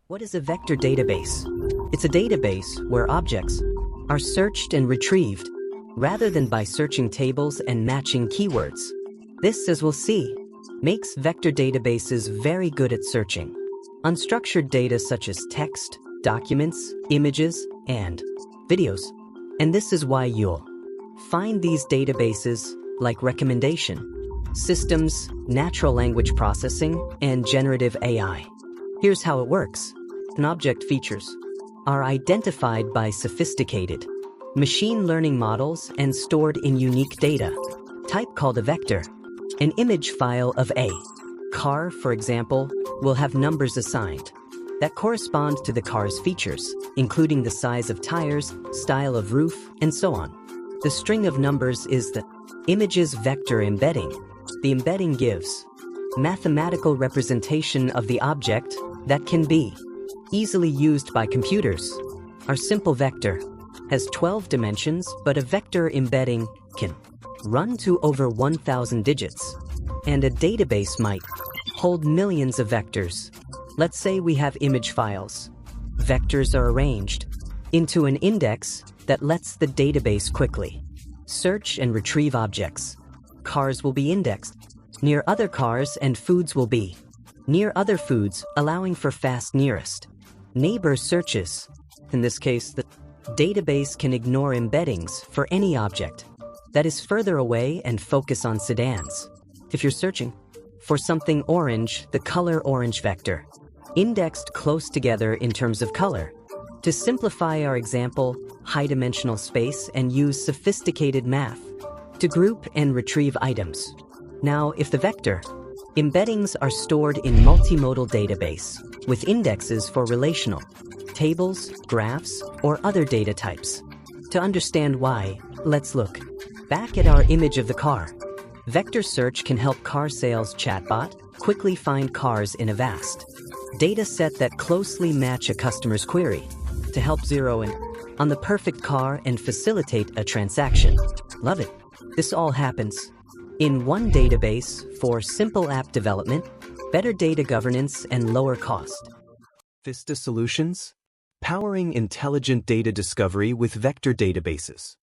What is a vector database? It's a database where objects are searched and retrieved rather than by searching tables and matching keywords. This, as we'll see, makes vector databases very good at searching unstructured data such as text, documents, images, and videos. And this is why you'll find these databases like recommendation systems, natural language processing, and generative AI. Here's how it works. An object features are identified by sophisticated machine learning models and stored in unique data type called a vector. An image file of a car, for example, will have numbers assigned that correspond to the car's features, including the size of tires, style of roof, and so on. The string of numbers is the image's vector embedding. The embedding gives mathematical representation of the object that can be easily used by computers. Our simple vector has 12 dimensions, but a vector embedding can run to over 1,000 digits. And a database might hold millions of vectors. Let's say we have image files. Vectors are arranged into an index that lets the database quickly search and retrieve objects. Cars will be indexed near other cars, and foods will be near other foods, allowing for fast nearest neighbor searches. In this case, the database can ignore embeddings for any object that is further away and focus on sedans. If you're searching for something orange, the color orange vector indexed close together in terms of color. To simplify our example, high-dimensional space and use sophisticated math to group and retrieve items. Now, if the vector embeddings are stored in multimodal database with indexes for relational, tables, graphs, or other data types. To understand why, let's look back at our image of the car. Vector search can help car sales chatbot quickly find cars in a vast data set that closely match a customer's query to help zero in on the perfect car and facilitate a transaction. Love it. This all happens in one database for simple app development, better data governance, and lower cost. FISTA Solutions, powering intelligent data discovery with vector databases.